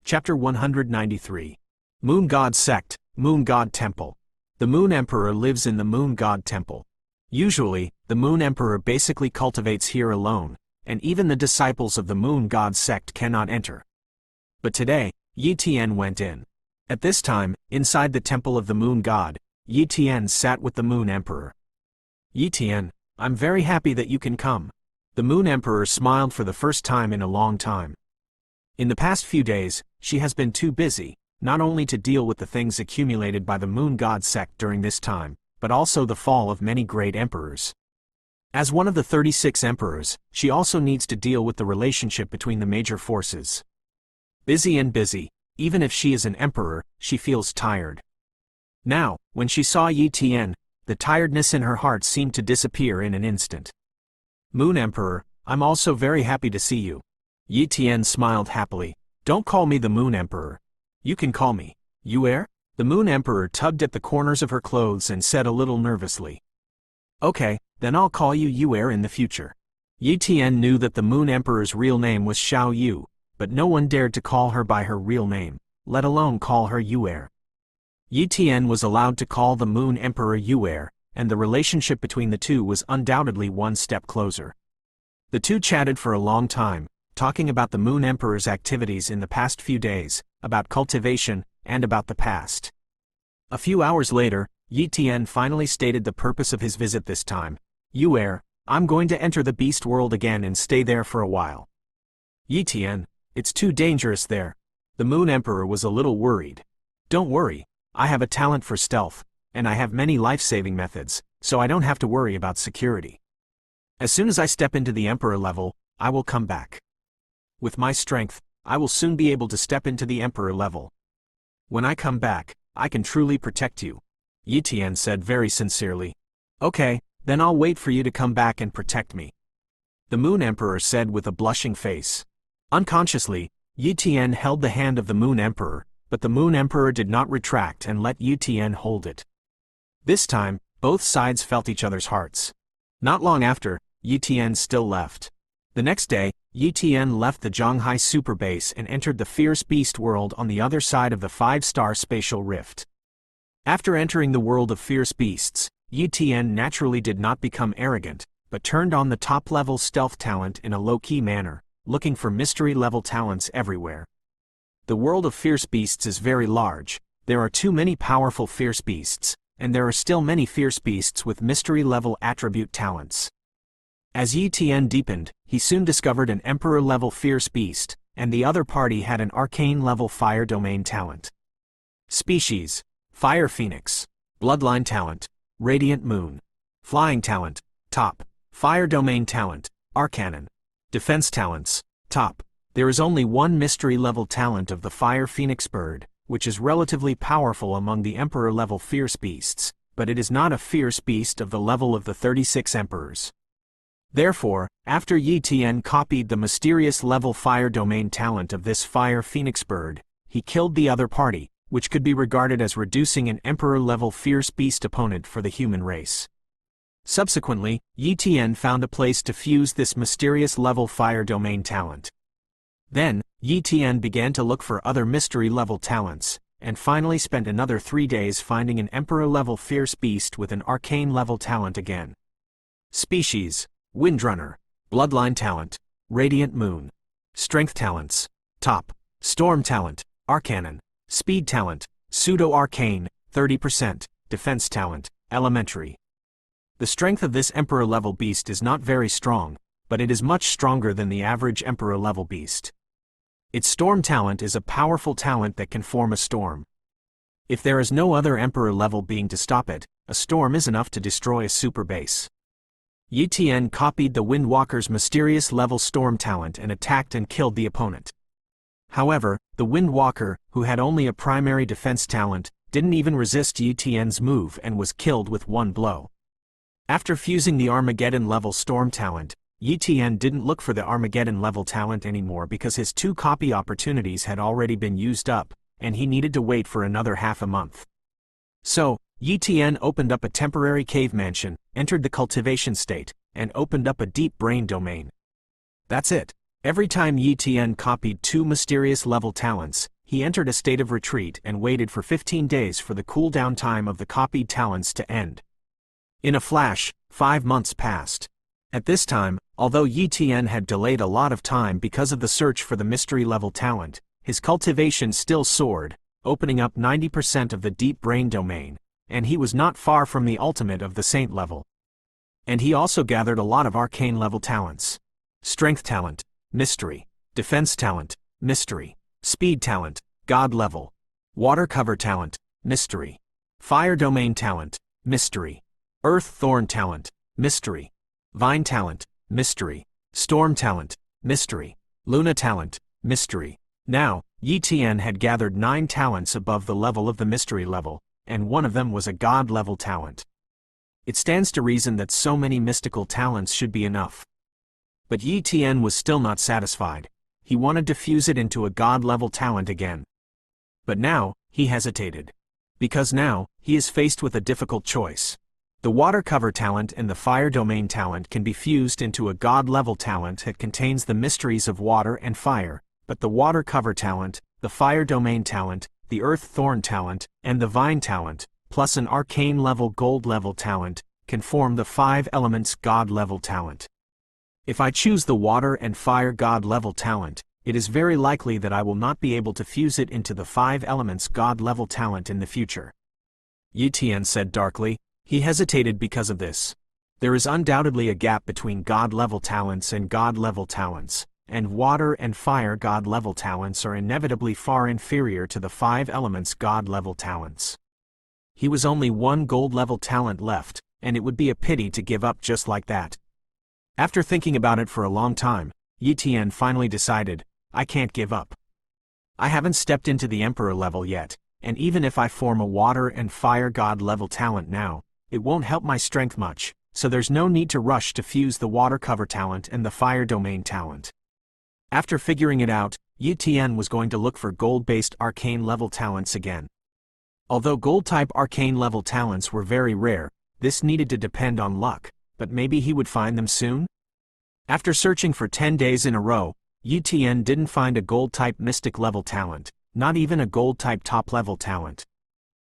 Chapter 193. Moon God Sect, Moon God Temple. The Moon Emperor lives in the Moon God Temple. Usually, the Moon Emperor basically cultivates here alone, and even the disciples of the Moon God Sect cannot enter. But today, Yi Tian went in. At this time, inside the Temple of the Moon God, Yi Tian sat with the Moon Emperor. Yi Tian, I'm very happy that you can come. The Moon Emperor smiled for the first time in a long time. In the past few days, she has been too busy, not only to deal with the things accumulated by the Moon God Sect during this time, but also the fall of many great emperors. As one of the 36 emperors, she also needs to deal with the relationship between the major forces. Busy and busy, even if she is an emperor, she feels tired. Now, when she saw Yi Tian, the tiredness in her heart seemed to disappear in an instant. Moon Emperor, I'm also very happy to see you. Yi Tian smiled happily. Don't call me the Moon Emperor. You can call me Yue. The Moon Emperor tugged at the corners of her clothes and said a little nervously. Okay, then I'll call you Yue in the future. Yi Tian knew that the Moon Emperor's real name was Xiao Yu, but no one dared to call her by her real name, let alone call her Yue. Yi Tian was allowed to call the Moon Emperor Yue, and the relationship between the two was undoubtedly one step closer. The two chatted for a long time, talking about the Moon Emperor's activities in the past few days, about cultivation, and about the past. A few hours later, Yi Tian finally stated the purpose of his visit this time. Yue, I'm going to enter the beast world again and stay there for a while. Yi Tian, it's too dangerous there. The Moon Emperor was a little worried. Don't worry, I have a talent for stealth, and I have many life-saving methods, so I don't have to worry about security. As soon as I step into the Emperor level, I will come back. With my strength, I will soon be able to step into the Emperor level. When I come back, I can truly protect you. Yi Tian said very sincerely. Okay, then I'll wait for you to come back and protect me. The Moon Emperor said with a blushing face. Unconsciously, Yi Tian held the hand of the Moon Emperor, but the Moon Emperor did not retract and let Yi Tian hold it. This time, both sides felt each other's hearts. Not long after, Yi Tian still left. The next day, Yi Tian left the Zhonghai Super Base and entered the Fierce Beast world on the other side of the 5-star spatial rift. After entering the world of Fierce Beasts, Yi Tian naturally did not become arrogant, but turned on the top-level stealth talent in a low-key manner, looking for mystery-level talents everywhere. The world of Fierce Beasts is very large, there are too many powerful Fierce Beasts, and there are still many Fierce Beasts with mystery-level attribute talents. As Yi Tian deepened, he soon discovered an Emperor-level Fierce Beast, and the other party had an Arcane-level Fire Domain talent. Species: Fire Phoenix. Bloodline talent: Radiant Moon. Flying talent: Top. Fire Domain talent: Arcanon. Defense talents: Top. There is only one mystery-level talent of the Fire Phoenix bird, which is relatively powerful among the Emperor-level Fierce Beasts, but it is not a Fierce Beast of the level of the 36 Emperors. Therefore, after Yi Tian copied the mysterious level Fire Domain talent of this Fire Phoenix bird, he killed the other party, which could be regarded as reducing an Emperor-level Fierce Beast opponent for the human race. Subsequently, Yi Tian found a place to fuse this mysterious level Fire Domain talent. Then, Yi Tian began to look for other mystery-level talents, and finally spent another 3 days finding an Emperor-level Fierce Beast with an Arcane-level talent again. Species: Windrunner. Bloodline talent: Radiant Moon. Strength talents: Top. Storm talent: Arcanon. Speed talent: Pseudo-Arcane, 30%. Defense talent: Elementary. The strength of this Emperor-level beast is not very strong, but it is much stronger than the average Emperor-level beast. Its Storm talent is a powerful talent that can form a storm. If there is no other Emperor-level being to stop it, a storm is enough to destroy a super base. Yi Tian copied the Windwalker's mysterious level Storm talent and attacked and killed the opponent. However, the Windwalker, who had only a primary defense talent, didn't even resist Yi Tian's move and was killed with one blow. After fusing the Armageddon-level Storm talent, Yi Tian didn't look for the Armageddon-level talent anymore because his 2 copy opportunities had already been used up, and he needed to wait for another half a month. So, Yi Tian opened up a temporary cave mansion, entered the cultivation state, and opened up a deep brain domain. That's it. Every time Yi Tian copied 2 mysterious level talents, he entered a state of retreat and waited for 15 days for the cool-down time of the copied talents to end. In a flash, 5 months passed. At this time, although Yi Tian had delayed a lot of time because of the search for the mystery-level talent, his cultivation still soared, opening up 90% of the deep brain domain, and he was not far from the ultimate of the saint level. And he also gathered a lot of arcane-level talents. Strength talent, mystery. Defense talent, mystery. Speed talent, God level. Water cover talent, mystery. Fire domain talent, mystery. Earth thorn talent, mystery. Vine talent, mystery. Storm talent, mystery. Luna talent, mystery. Now, Yi Tian had gathered 9 talents above the level of the mystery level, and one of them was a God level talent. It stands to reason that so many mystical talents should be enough. But Yi Tian was still not satisfied. He wanted to fuse it into a God level talent again. But now, he hesitated. Because now, he is faced with a difficult choice. The water cover talent and the fire domain talent can be fused into a God level talent that contains the mysteries of water and fire, but the water cover talent, the fire domain talent, the earth thorn talent, and the vine talent, plus an arcane level gold level talent, can form the 5 elements God level talent. If I choose the water and fire God level talent, it is very likely that I will not be able to fuse it into the 5 elements God level talent in the future. Yi Tian said darkly. He hesitated because of this. There is undoubtedly a gap between God level talents and God level talents, and water and fire God level talents are inevitably far inferior to the 5 elements God level talents. He was only 1 gold level talent left, and it would be a pity to give up just like that. After thinking about it for a long time, Yi Tian finally decided, I can't give up. I haven't stepped into the Emperor level yet, and even if I form a water and fire God level talent now, it won't help my strength much, so there's no need to rush to fuse the water cover talent and the fire domain talent. After figuring it out, Yi Tian was going to look for gold-based arcane level talents again. Although gold-type arcane level talents were very rare, this needed to depend on luck, but maybe he would find them soon? After searching for 10 days in a row, Yi Tian didn't find a gold-type mystic level talent, not even a gold-type top-level talent.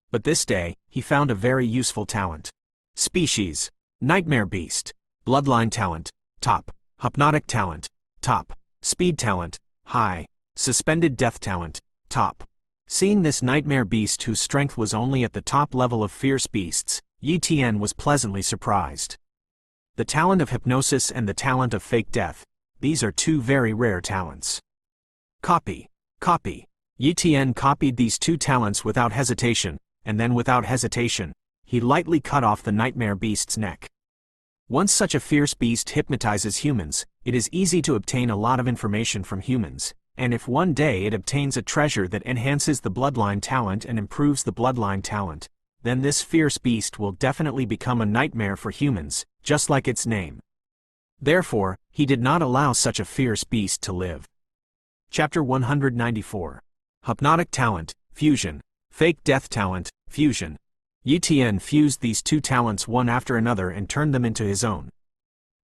But this day, he found a very useful talent. Species, Nightmare Beast, Bloodline talent, top, Hypnotic talent, top, Speed talent, high, Suspended Death talent, top. Seeing this Nightmare Beast whose strength was only at the top level of fierce beasts, Yi Tian was pleasantly surprised. The talent of hypnosis and the talent of fake death, these are 2 very rare talents. Copy. Yi Tian copied these 2 talents without hesitation, and then without hesitation, he lightly cut off the Nightmare Beast's neck. Once such a fierce beast hypnotizes humans, it is easy to obtain a lot of information from humans, and if one day it obtains a treasure that enhances the bloodline talent and improves the bloodline talent, then this fierce beast will definitely become a nightmare for humans, just like its name. Therefore, he did not allow such a fierce beast to live. Chapter 194. Hypnotic talent, fusion. Fake death talent, fusion. Yi Tian fused these 2 talents one after another and turned them into his own.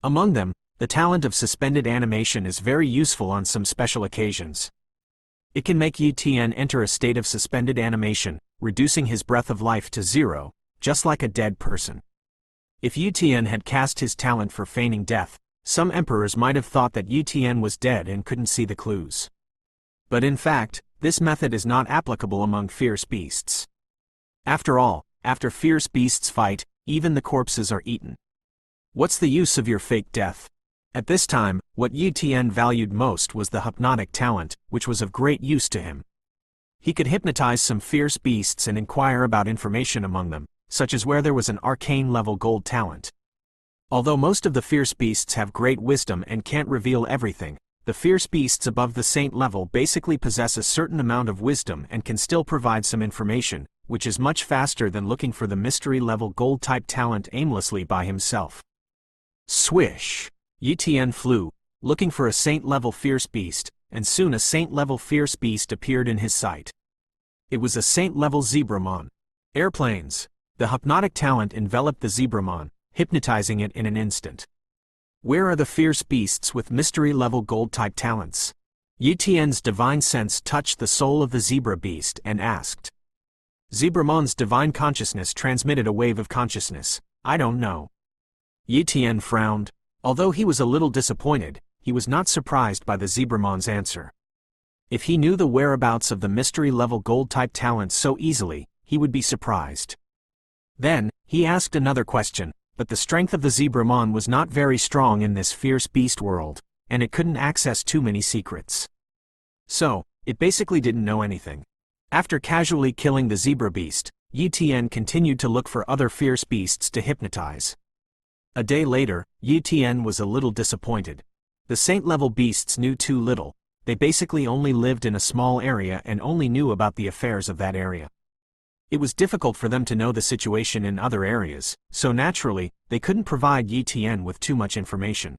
Among them, the talent of suspended animation is very useful on some special occasions. It can make Yi Tian enter a state of suspended animation, reducing his breath of life to 0, just like a dead person. If Yi Tian had cast his talent for feigning death, some emperors might have thought that Yi Tian was dead and couldn't see the clues. But in fact, this method is not applicable among fierce beasts. After all, after fierce beasts fight, even the corpses are eaten. What's the use of your fake death? At this time, what Yi Tian valued most was the hypnotic talent, which was of great use to him. He could hypnotize some fierce beasts and inquire about information among them, such as where there was an arcane-level gold talent. Although most of the fierce beasts have great wisdom and can't reveal everything, the fierce beasts above the saint level basically possess a certain amount of wisdom and can still provide some information, which is much faster than looking for the mystery-level gold-type talent aimlessly by himself. Swish! Yi Tian flew, looking for a saint-level fierce beast, and soon a saint-level fierce beast appeared in his sight. It was a saint-level zebramon. Airplanes! The hypnotic talent enveloped the zebramon, hypnotizing it in an instant. Where are the fierce beasts with mystery-level gold-type talents? Yi Tian's divine sense touched the soul of the zebra beast and asked. Zebramon's divine consciousness transmitted a wave of consciousness. I don't know. Yi Tian frowned. Although he was a little disappointed, he was not surprised by the Zebramon's answer. If he knew the whereabouts of the mystery-level gold-type talent so easily, he would be surprised. Then, he asked another question, but the strength of the Zebramon was not very strong in this fierce beast world, and it couldn't access too many secrets. So, it basically didn't know anything. After casually killing the zebra beast, Yi Tian continued to look for other fierce beasts to hypnotize. A day later, Yi Tian was a little disappointed. The saint-level beasts knew too little. They basically only lived in a small area and only knew about the affairs of that area. It was difficult for them to know the situation in other areas, so naturally, they couldn't provide Yi Tian with too much information.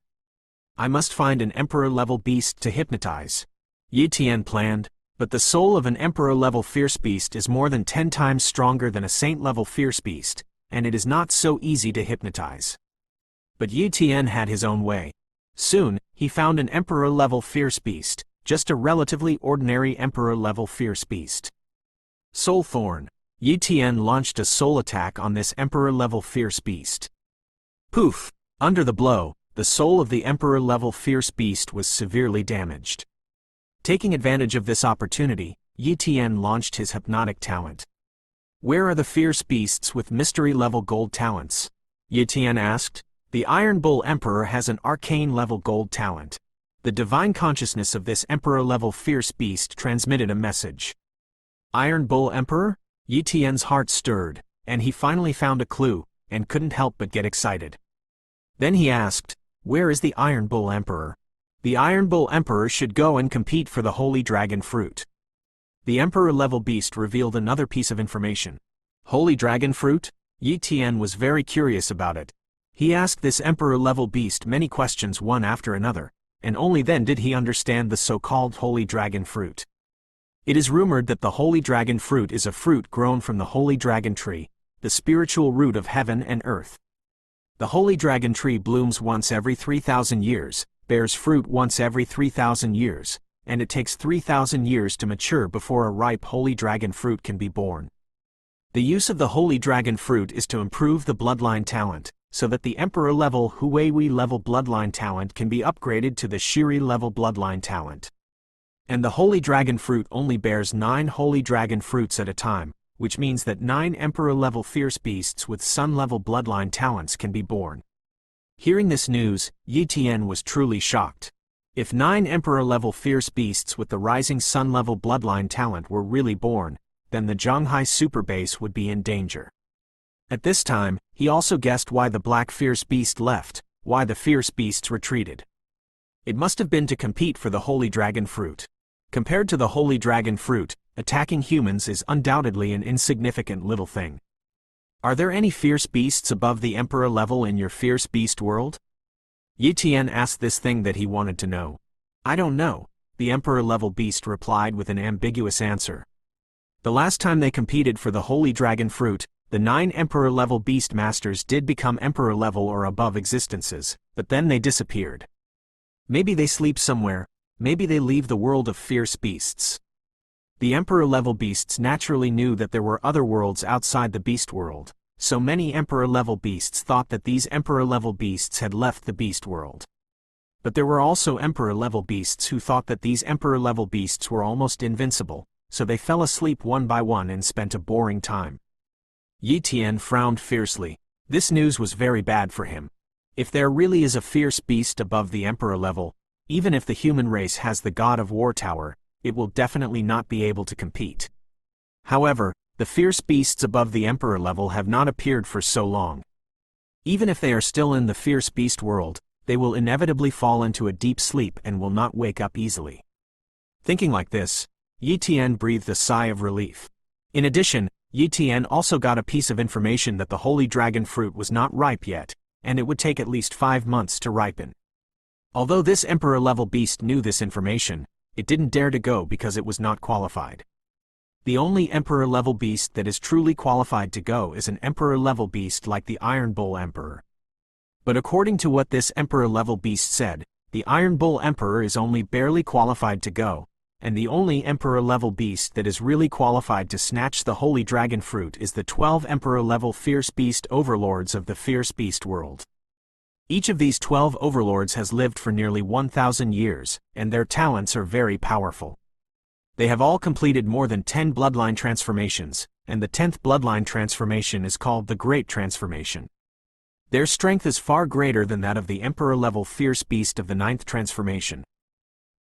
I must find an emperor-level beast to hypnotize. Yi Tian planned, but the soul of an emperor-level fierce beast is more than 10 times stronger than a saint-level fierce beast, and it is not so easy to hypnotize. But Yi Tian had his own way. Soon, he found an emperor-level fierce beast, just a relatively ordinary emperor-level fierce beast. Soul Thorn. Yi Tian launched a soul attack on this emperor-level fierce beast. Poof! Under the blow, the soul of the emperor-level fierce beast was severely damaged. Taking advantage of this opportunity, Yi Tian launched his hypnotic talent. Where are the fierce beasts with mystery-level gold talents? Yi Tian asked. The Iron Bull Emperor has an arcane-level gold talent. The divine consciousness of this emperor-level fierce beast transmitted a message. Iron Bull Emperor? Yi Tian's heart stirred, and he finally found a clue, and couldn't help but get excited. Then he asked, where is the Iron Bull Emperor? The Iron Bull Emperor should go and compete for the Holy Dragon Fruit. The Emperor-level beast revealed another piece of information. Holy Dragon Fruit? Yi Tian was very curious about it. He asked this Emperor-level beast many questions one after another, and only then did he understand the so-called Holy Dragon Fruit. It is rumored that the Holy Dragon Fruit is a fruit grown from the Holy Dragon Tree, the spiritual root of heaven and earth. The Holy Dragon Tree blooms once every 3,000 years, bears fruit once every 3,000 years, and it takes 3,000 years to mature before a ripe Holy Dragon Fruit can be born. The use of the Holy Dragon Fruit is to improve the bloodline talent, so that the Emperor-level Huihui-level bloodline talent can be upgraded to the Shiri-level bloodline talent. And the Holy Dragon Fruit only bears 9 Holy Dragon Fruits at a time, which means that 9 Emperor-level fierce beasts with Sun-level bloodline talents can be born. Hearing this news, Yi Tian was truly shocked. If 9 Emperor-level fierce beasts with the rising Sun-level bloodline talent were really born, then the Zhonghai super base would be in danger. At this time, he also guessed why the black fierce beast left, why the fierce beasts retreated. It must have been to compete for the Holy Dragon Fruit. Compared to the Holy Dragon Fruit, attacking humans is undoubtedly an insignificant little thing. Are there any fierce beasts above the Emperor level in your fierce beast world? Yi Tian asked this thing that he wanted to know. I don't know, the Emperor level beast replied with an ambiguous answer. The last time they competed for the Holy Dragon Fruit, the 9 Emperor-level Beast Masters did become Emperor-level or above existences, but then they disappeared. Maybe they sleep somewhere, maybe they leave the world of fierce beasts. The Emperor-level beasts naturally knew that there were other worlds outside the beast world, so many Emperor-level beasts thought that these Emperor-level beasts had left the beast world. But there were also Emperor-level beasts who thought that these Emperor-level beasts were almost invincible, so they fell asleep one by one and spent a boring time. Yi Tian frowned fiercely. This news was very bad for him. If there really is a fierce beast above the Emperor level, even if the human race has the God of War Tower, it will definitely not be able to compete. However, the fierce beasts above the Emperor level have not appeared for so long. Even if they are still in the fierce beast world, they will inevitably fall into a deep sleep and will not wake up easily. Thinking like this, Yi Tian breathed a sigh of relief. In addition, Yi Tian also got a piece of information that the Holy Dragon Fruit was not ripe yet, and it would take at least 5 months to ripen. Although this Emperor-level beast knew this information, it didn't dare to go because it was not qualified. The only Emperor-level beast that is truly qualified to go is an Emperor-level beast like the Iron Bull Emperor. But according to what this Emperor-level beast said, the Iron Bull Emperor is only barely qualified to go, and the only Emperor-level beast that is really qualified to snatch the Holy Dragon Fruit is the 12 Emperor-level Fierce Beast Overlords of the Fierce Beast world. Each of these 12 overlords has lived for nearly 1,000 years, and their talents are very powerful. They have all completed more than 10 bloodline transformations, and the 10th bloodline transformation is called the Great Transformation. Their strength is far greater than that of the Emperor-level Fierce Beast of the 9th transformation.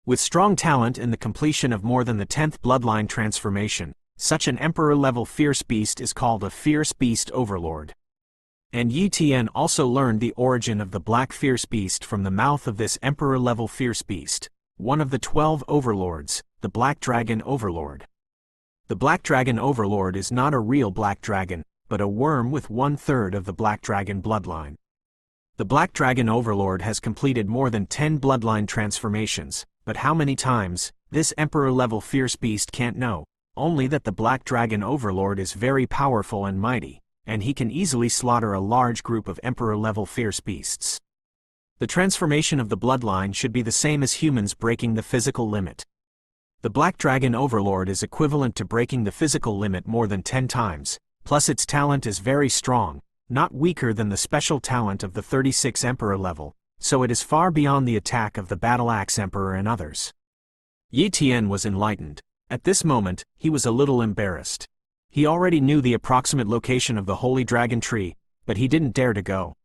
With strong talent and the completion of more than the 10th bloodline transformation, such an Emperor-level Fierce Beast is called a Fierce Beast Overlord. And Yi Tian also learned the origin of the Black Fierce Beast from the mouth of this Emperor-level Fierce Beast, one of the 12 overlords, the Black Dragon Overlord. The Black Dragon Overlord is not a real black dragon, but a worm with 1/3 of the Black Dragon bloodline. The Black Dragon Overlord has completed more than 10 bloodline transformations, but how many times, this Emperor-level Fierce Beast can't know, only that the Black Dragon Overlord is very powerful and mighty, and he can easily slaughter a large group of Emperor-level Fierce Beasts. The transformation of the bloodline should be the same as humans breaking the physical limit. The Black Dragon Overlord is equivalent to breaking the physical limit more than 10 times, plus its talent is very strong, not weaker than the special talent of the 36 Emperor level, so it is far beyond the attack of the Battle Axe Emperor and others. Yi Tian was enlightened. At this moment, he was a little embarrassed. He already knew the approximate location of the Holy Dragon Tree, but he didn't dare to go.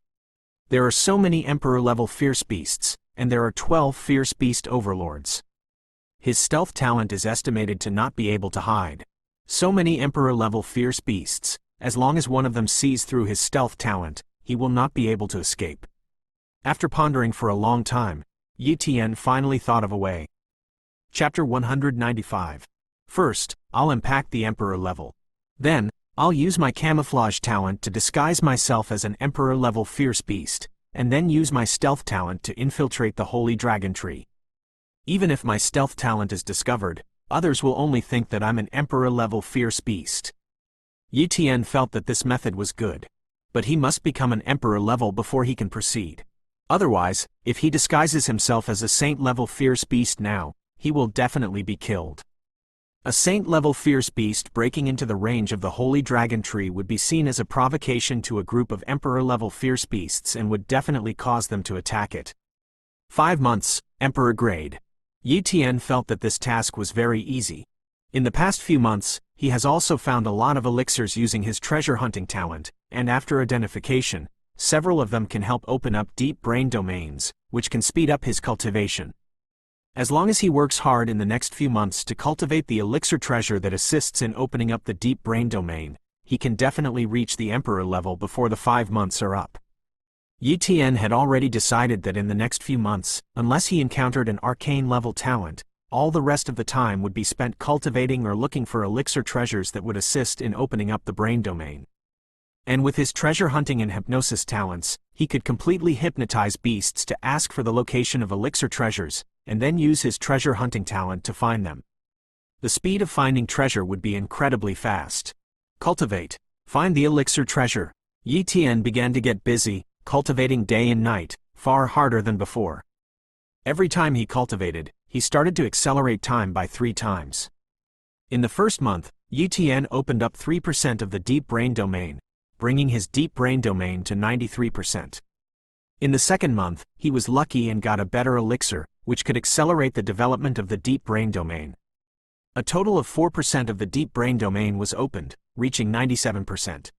There are so many Emperor-level Fierce Beasts, and there are 12 Fierce Beast Overlords. His stealth talent is estimated to not be able to hide. So many Emperor-level Fierce Beasts, as long as one of them sees through his stealth talent, he will not be able to escape. After pondering for a long time, Yi Tian finally thought of a way. Chapter 195. First, I'll impact the Emperor level. Then, I'll use my camouflage talent to disguise myself as an Emperor-level Fierce Beast, and then use my stealth talent to infiltrate the Holy Dragon Tree. Even if my stealth talent is discovered, others will only think that I'm an Emperor-level Fierce Beast. Yi Tian felt that this method was good. But he must become an Emperor level before he can proceed. Otherwise, if he disguises himself as a Saint-level Fierce Beast now, he will definitely be killed. A Saint-level Fierce Beast breaking into the range of the Holy Dragon Tree would be seen as a provocation to a group of Emperor-level Fierce Beasts and would definitely cause them to attack it. 5 months, Emperor Grade. Yi Tian felt that this task was very easy. In the past few months, he has also found a lot of elixirs using his treasure hunting talent, and after identification, several of them can help open up deep brain domains, which can speed up his cultivation. As long as he works hard in the next few months to cultivate the elixir treasure that assists in opening up the deep brain domain, he can definitely reach the Emperor level before the 5 months are up. Yi Tian had already decided that in the next few months, unless he encountered an arcane-level talent, all the rest of the time would be spent cultivating or looking for elixir treasures that would assist in opening up the brain domain. And with his treasure hunting and hypnosis talents, he could completely hypnotize beasts to ask for the location of elixir treasures, and then use his treasure hunting talent to find them. The speed of finding treasure would be incredibly fast. Cultivate. Find the elixir treasure. Yi Tian began to get busy, cultivating day and night, far harder than before. Every time he cultivated, he started to accelerate time by 3 times. In the first month, Yi Tian opened up 3% of the deep brain domain, bringing his deep brain domain to 93%. In the second month, he was lucky and got a better elixir, which could accelerate the development of the deep brain domain. A total of 4% of the deep brain domain was opened, reaching 97%.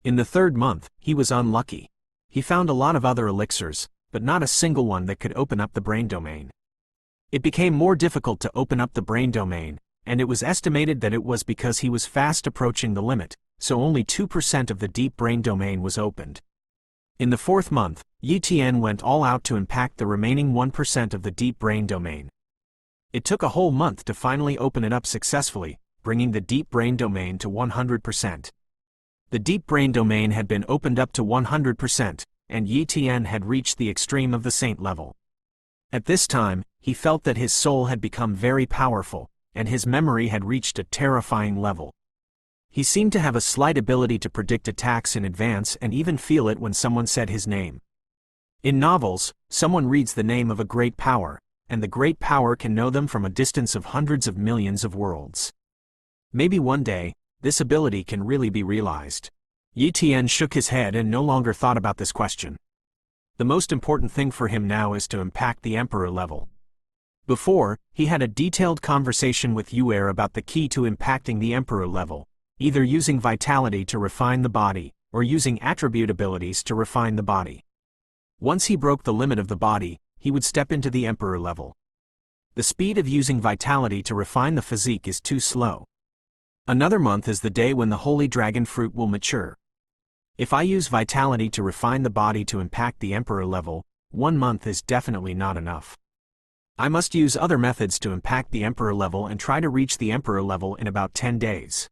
In the third month, he was unlucky. He found a lot of other elixirs, but not a single one that could open up the brain domain. It became more difficult to open up the brain domain, and it was estimated that it was because he was fast approaching the limit, so only 2% of the deep brain domain was opened. In the fourth month, Yi Tian went all out to impact the remaining 1% of the deep brain domain. It took a whole month to finally open it up successfully, bringing the deep brain domain to 100%. The deep brain domain had been opened up to 100%, and Yi Tian had reached the extreme of the saint level. At this time, he felt that his soul had become very powerful, and his memory had reached a terrifying level. He seemed to have a slight ability to predict attacks in advance and even feel it when someone said his name. In novels, someone reads the name of a great power, and the great power can know them from a distance of hundreds of millions of worlds. Maybe one day, this ability can really be realized. Yi Tian shook his head and no longer thought about this question. The most important thing for him now is to impact the emperor level. Before, he had a detailed conversation with Yue about the key to impacting the emperor level, either using vitality to refine the body, or using attribute abilities to refine the body. Once he broke the limit of the body, he would step into the emperor level. The speed of using vitality to refine the physique is too slow. Another month is the day when the holy dragon fruit will mature. If I use vitality to refine the body to impact the emperor level, 1 month is definitely not enough. I must use other methods to impact the emperor level and try to reach the emperor level in about 10 days.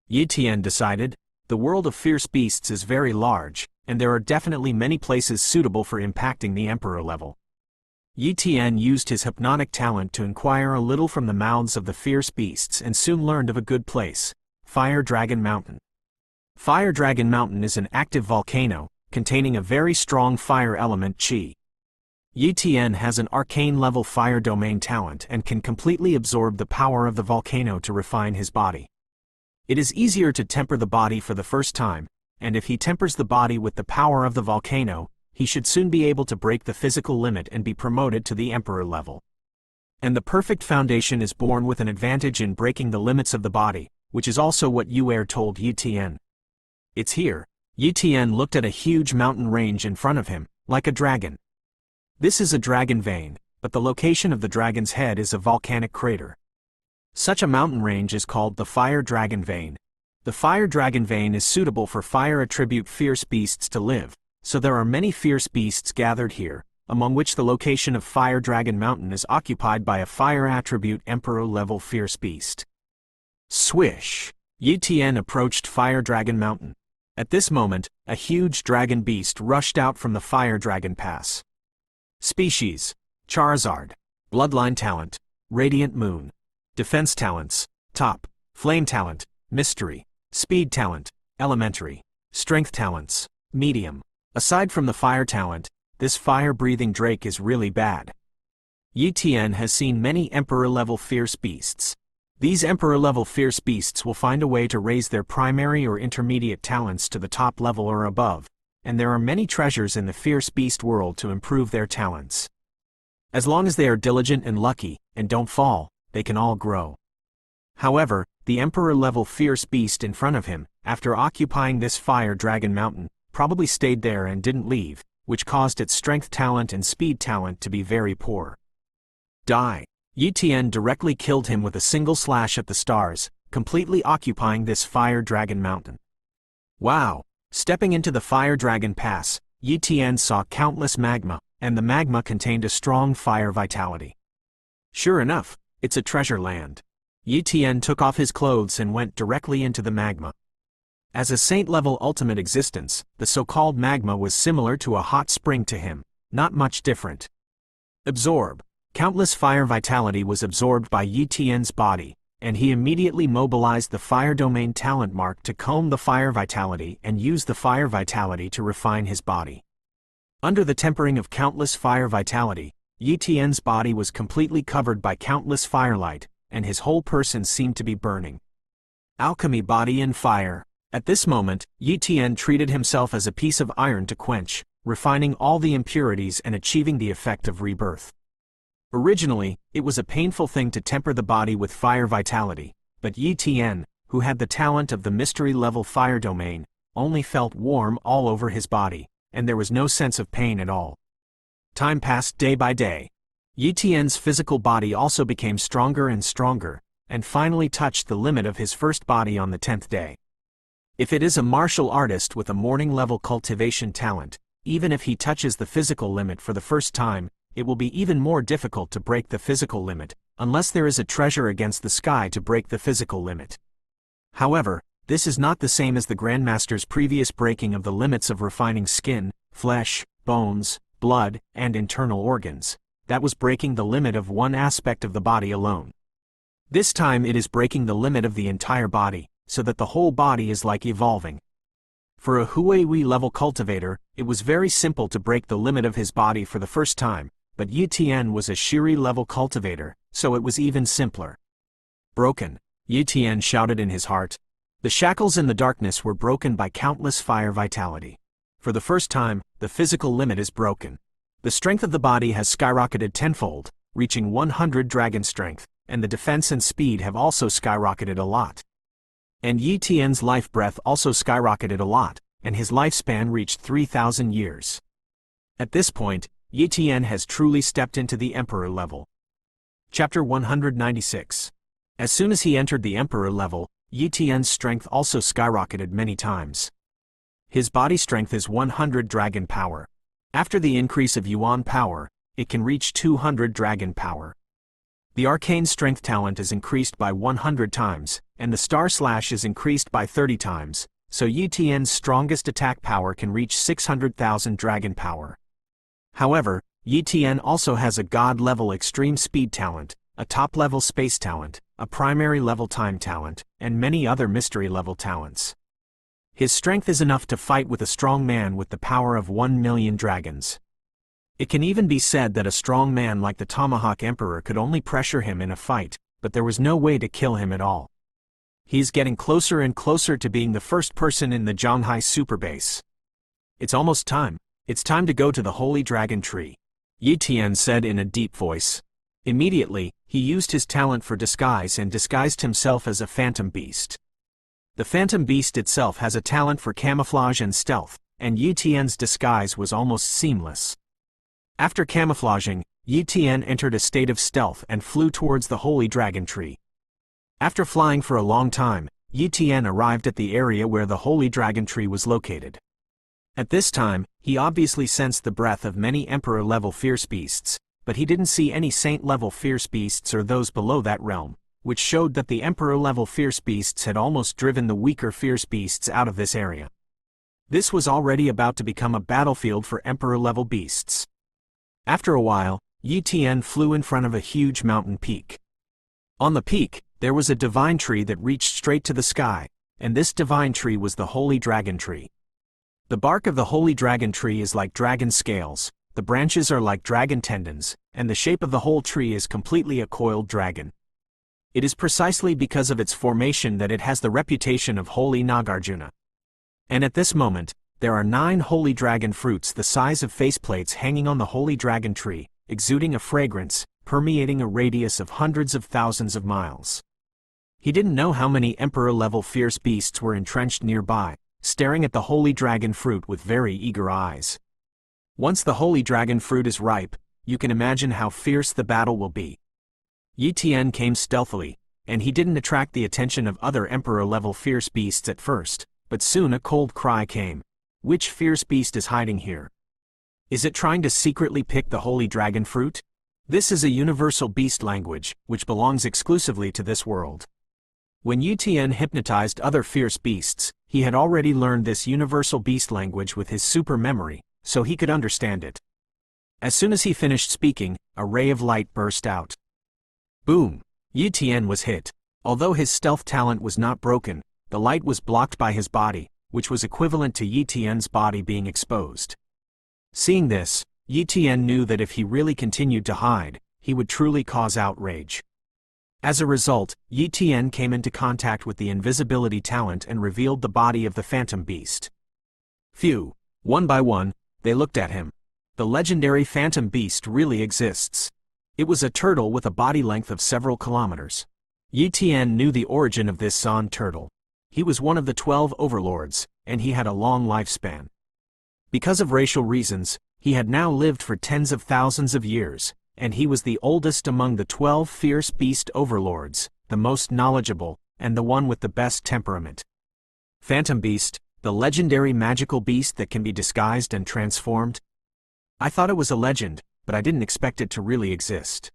Yi Tian decided, the world of fierce beasts is very large, and there are definitely many places suitable for impacting the emperor level. Yi Tian used his hypnotic talent to inquire a little from the mouths of the fierce beasts and soon learned of a good place, Fire Dragon Mountain. Fire Dragon Mountain is an active volcano, containing a very strong fire element qi. Yi Tian has an arcane-level fire domain talent and can completely absorb the power of the volcano to refine his body. It is easier to temper the body for the first time, and if he tempers the body with the power of the volcano, he should soon be able to break the physical limit and be promoted to the emperor level. And the perfect foundation is born with an advantage in breaking the limits of the body, which is also what Yue told Yi Tian. It's here. Yi Tian looked at a huge mountain range in front of him, like a dragon. This is a dragon vein, but the location of the dragon's head is a volcanic crater. Such a mountain range is called the Fire Dragon Vein. The Fire Dragon Vein is suitable for fire attribute fierce beasts to live, so there are many fierce beasts gathered here, among which the location of Fire Dragon Mountain is occupied by a fire attribute emperor-level fierce beast. Swish! Yi Tian approached Fire Dragon Mountain. At this moment, a huge dragon beast rushed out from the Fire Dragon Pass. Species: Charizard. Bloodline talent: Radiant Moon. Defense talents: Top. Flame talent: Mystery. Speed talent: Elementary. Strength talents: Medium. Aside from the fire talent, this fire-breathing drake is really bad. Yi Tian has seen many emperor-level fierce beasts. These emperor-level fierce beasts will find a way to raise their primary or intermediate talents to the top level or above, and there are many treasures in the fierce beast world to improve their talents. As long as they are diligent and lucky, and don't fall, they can all grow. However, the emperor-level fierce beast in front of him, after occupying this Fire Dragon Mountain, probably stayed there and didn't leave, which caused its strength talent and speed talent to be very poor. Die! Yi Tian directly killed him with a single slash at the stars, completely occupying this Fire Dragon Mountain. Wow! Stepping into the Fire Dragon Pass, Yi Tian saw countless magma, and the magma contained a strong fire vitality. Sure enough, it's a treasure land. Yi Tian took off his clothes and went directly into the magma. As a saint-level ultimate existence, the so-called magma was similar to a hot spring to him, not much different. Absorb. Countless fire vitality was absorbed by Yi Tian's body, and he immediately mobilized the fire domain talent mark to comb the fire vitality and use the fire vitality to refine his body. Under the tempering of countless fire vitality, Yi Tian's body was completely covered by countless firelight, and his whole person seemed to be burning. Alchemy body in fire. At this moment, Yi Tian treated himself as a piece of iron to quench, refining all the impurities and achieving the effect of rebirth. Originally, it was a painful thing to temper the body with fire vitality, but Yi Tian, who had the talent of the mystery-level fire domain, only felt warm all over his body, and there was no sense of pain at all. Time passed day by day. Yi Tian's physical body also became stronger and stronger, and finally touched the limit of his first body on the 10th day. If it is a martial artist with a morning-level cultivation talent, even if he touches the physical limit for the first time, it will be even more difficult to break the physical limit, unless there is a treasure against the sky to break the physical limit. However, this is not the same as the Grandmaster's previous breaking of the limits of refining skin, flesh, bones, blood, and internal organs. That was breaking the limit of one aspect of the body alone. This time it is breaking the limit of the entire body, so that the whole body is like evolving. For a Huawei level cultivator, it was very simple to break the limit of his body for the first time, but Yi Tian was a Shiri level cultivator, so it was even simpler. Broken, Yi Tian shouted in his heart. The shackles in the darkness were broken by countless fire vitality. For the first time, the physical limit is broken. The strength of the body has skyrocketed tenfold, reaching 100 dragon strength, and the defense and speed have also skyrocketed a lot. And Yi Tian's life breath also skyrocketed a lot, and his lifespan reached 3,000 years. At this point, Yi Tian has truly stepped into the Emperor level. Chapter 196. As soon as he entered the Emperor level, Yi Tian's strength also skyrocketed many times. His body strength is 100 dragon power. After the increase of Yuan power, it can reach 200 dragon power. The arcane strength talent is increased by 100 times, and the star slash is increased by 30 times, so Yi Tian's strongest attack power can reach 600,000 dragon power. However, Yi Tian also has a god-level extreme speed talent, a top-level space talent, a primary-level time talent, and many other mystery-level talents. His strength is enough to fight with a strong man with the power of 1,000,000 dragons. It can even be said that a strong man like the Tomahawk Emperor could only pressure him in a fight, but there was no way to kill him at all. He's getting closer and closer to being the first person in the Zhanghai superbase. It's almost time. It's time to go to the Holy Dragon Tree, Yi Tian said in a deep voice. Immediately, he used his talent for disguise and disguised himself as a phantom beast. The phantom beast itself has a talent for camouflage and stealth, and Yi Tian's disguise was almost seamless. After camouflaging, Yi Tian entered a state of stealth and flew towards the Holy Dragon Tree. After flying for a long time, Yi Tian arrived at the area where the Holy Dragon Tree was located. At this time, he obviously sensed the breath of many Emperor-level fierce beasts, but he didn't see any Saint-level fierce beasts or those below that realm, which showed that the Emperor-level fierce beasts had almost driven the weaker fierce beasts out of this area. This was already about to become a battlefield for Emperor-level beasts. After a while, Yi Tian flew in front of a huge mountain peak. On the peak, there was a divine tree that reached straight to the sky, and this divine tree was the Holy Dragon Tree. The bark of the Holy Dragon Tree is like dragon scales, the branches are like dragon tendons, and the shape of the whole tree is completely a coiled dragon. It is precisely because of its formation that it has the reputation of Holy Nagarjuna. And at this moment, there are 9 holy dragon fruits the size of faceplates hanging on the Holy Dragon Tree, exuding a fragrance, permeating a radius of hundreds of thousands of miles. He didn't know how many Emperor-level fierce beasts were entrenched nearby, staring at the Holy Dragon Fruit with very eager eyes. Once the Holy Dragon Fruit is ripe, you can imagine how fierce the battle will be. Yi Tian came stealthily, and he didn't attract the attention of other Emperor-level fierce beasts at first, but soon a cold cry came. Which fierce beast is hiding here? Is it trying to secretly pick the Holy Dragon Fruit? This is a universal beast language, which belongs exclusively to this world. When Yi Tian hypnotized other fierce beasts, he had already learned this universal beast language with his super memory, so he could understand it. As soon as he finished speaking, a ray of light burst out. Boom! Yi Tian was hit. Although his stealth talent was not broken, the light was blocked by his body, which was equivalent to Yi Tian's body being exposed. Seeing this, Yi Tian knew that if he really continued to hide, he would truly cause outrage. As a result, Yi Tian came into contact with the invisibility talent and revealed the body of the phantom beast. Phew! One by one, they looked at him. The legendary phantom beast really exists. It was a turtle with a body length of several kilometers. Yi Tian knew the origin of this sand turtle. He was one of the 12 overlords, and he had a long lifespan. Because of racial reasons, he had now lived for tens of thousands of years, and he was the oldest among the 12 fierce beast overlords, the most knowledgeable, and the one with the best temperament. Phantom Beast, the legendary magical beast that can be disguised and transformed. I thought it was a legend, but I didn't expect it to really exist.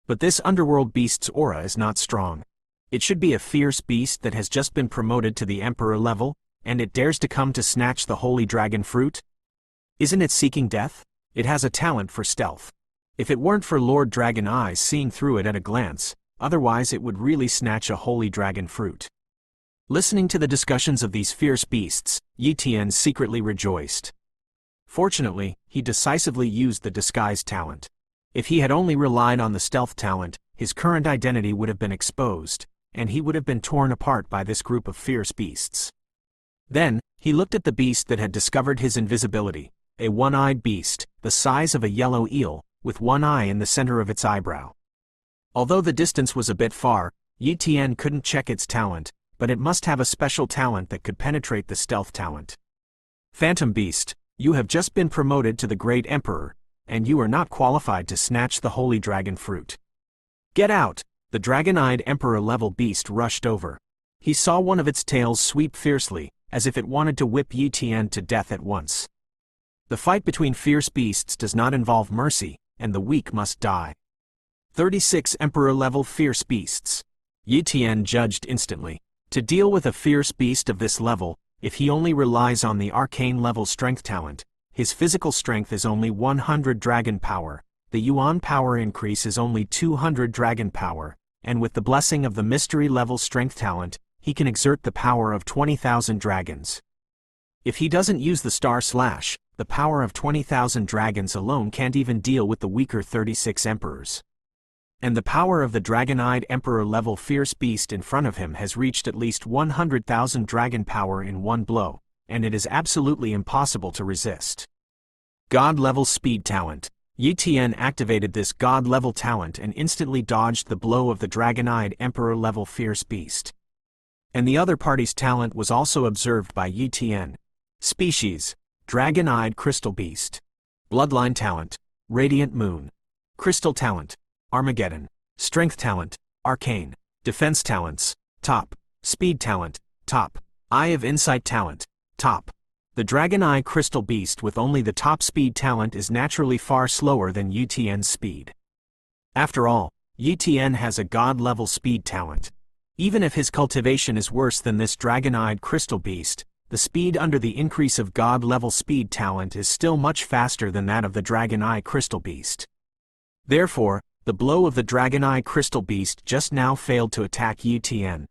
But this underworld beast's aura is not strong. It should be a fierce beast that has just been promoted to the Emperor level, and it dares to come to snatch the Holy Dragon Fruit? Isn't it seeking death? It has a talent for stealth. If it weren't for Lord Dragon Eyes seeing through it at a glance, otherwise it would really snatch a Holy Dragon Fruit. Listening to the discussions of these fierce beasts, Yi Tian secretly rejoiced. Fortunately, he decisively used the disguise talent. If he had only relied on the stealth talent, his current identity would have been exposed, and he would have been torn apart by this group of fierce beasts. Then, he looked at the beast that had discovered his invisibility, a one-eyed beast, the size of a yellow eel, with one eye in the center of its eyebrow. Although the distance was a bit far, Yi Tian couldn't check its talent, but it must have a special talent that could penetrate the stealth talent. Phantom Beast, you have just been promoted to the Great Emperor, and you are not qualified to snatch the Holy Dragon Fruit. Get out! The dragon-eyed Emperor-level beast rushed over. He saw one of its tails sweep fiercely, as if it wanted to whip Yi Tian to death at once. The fight between fierce beasts does not involve mercy, and the weak must die. 36 Emperor-level fierce beasts. Yi Tian judged instantly. To deal with a fierce beast of this level, if he only relies on the arcane-level strength talent, his physical strength is only 100 dragon power, the yuan power increase is only 200 dragon power, and with the blessing of the mystery-level strength talent, he can exert the power of 20,000 dragons. If he doesn't use the Star Slash, the power of 20,000 dragons alone can't even deal with the weaker 36 emperors. And the power of the dragon-eyed Emperor-level fierce beast in front of him has reached at least 100,000 dragon power in one blow, and it is absolutely impossible to resist. God-level speed talent. Yi Tian activated this God-level talent and instantly dodged the blow of the dragon-eyed Emperor-level fierce beast. And the other party's talent was also observed by Yi Tian. Species: Dragon-eyed Crystal Beast. Bloodline talent: Radiant Moon. Crystal talent: Armageddon. Strength talent: Arcane. Defense talents: Top. Speed talent: Top. Eye of Insight talent: Top. The Dragon-Eye Crystal Beast with only the top speed talent is naturally far slower than Yi Tian's speed. After all, Yi Tian has a God-level speed talent. Even if his cultivation is worse than this Dragon-Eyed Crystal Beast, the speed under the increase of God-level speed talent is still much faster than that of the Dragon-Eye Crystal Beast. Therefore, the blow of the Dragon-Eye Crystal Beast just now failed to attack Yi Tian.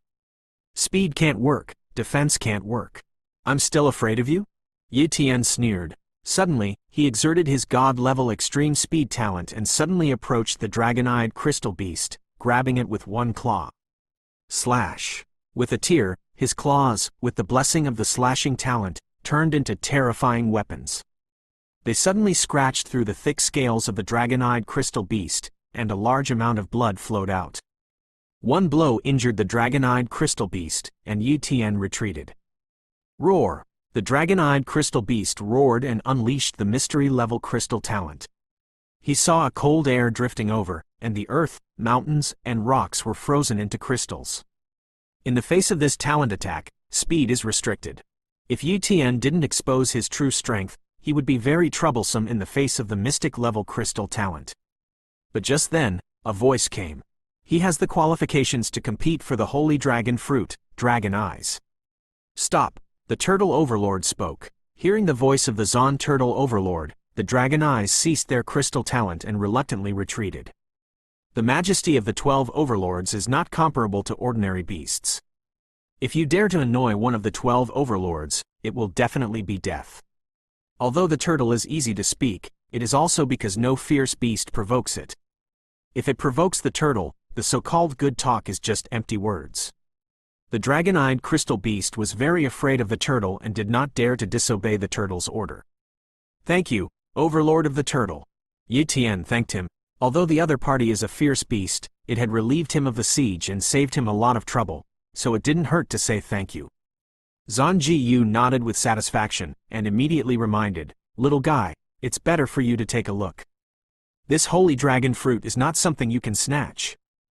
Speed can't work, defense can't work. I'm still afraid of you? Yi Tian sneered. Suddenly, he exerted his God-level extreme speed talent and suddenly approached the Dragon-Eyed Crystal Beast, grabbing it with one claw. Slash. With a tear, his claws, with the blessing of the slashing talent, turned into terrifying weapons. They suddenly scratched through the thick scales of the Dragon-Eyed Crystal Beast, and a large amount of blood flowed out. One blow injured the Dragon-Eyed Crystal Beast, and Yi Tian retreated. Roar! The Dragon-Eyed Crystal Beast roared and unleashed the mystery-level crystal talent. He saw a cold air drifting over, and the earth, mountains, and rocks were frozen into crystals. In the face of this talent attack, speed is restricted. If Yi Tian didn't expose his true strength, he would be very troublesome in the face of the mystic-level crystal talent. But just then, a voice came. He has the qualifications to compete for the Holy Dragon Fruit, Dragon Eyes. Stop! The Turtle Overlord spoke. Hearing the voice of the Zon Turtle Overlord, the Dragon Eyes ceased their crystal talent and reluctantly retreated. The majesty of the 12 Overlords is not comparable to ordinary beasts. If you dare to annoy one of the 12 Overlords, it will definitely be death. Although the turtle is easy to speak, it is also because no fierce beast provokes it. If it provokes the turtle, the so-called good talk is just empty words. The Dragon-Eyed Crystal Beast was very afraid of the turtle and did not dare to disobey the turtle's order. Thank you, Overlord of the Turtle. Yi Tian thanked him. Although the other party is a fierce beast, it had relieved him of the siege and saved him a lot of trouble, so it didn't hurt to say thank you. Zan Ji Yu nodded with satisfaction, and immediately reminded, "Little guy, it's better for you to take a look. This holy dragon fruit is not something you can snatch.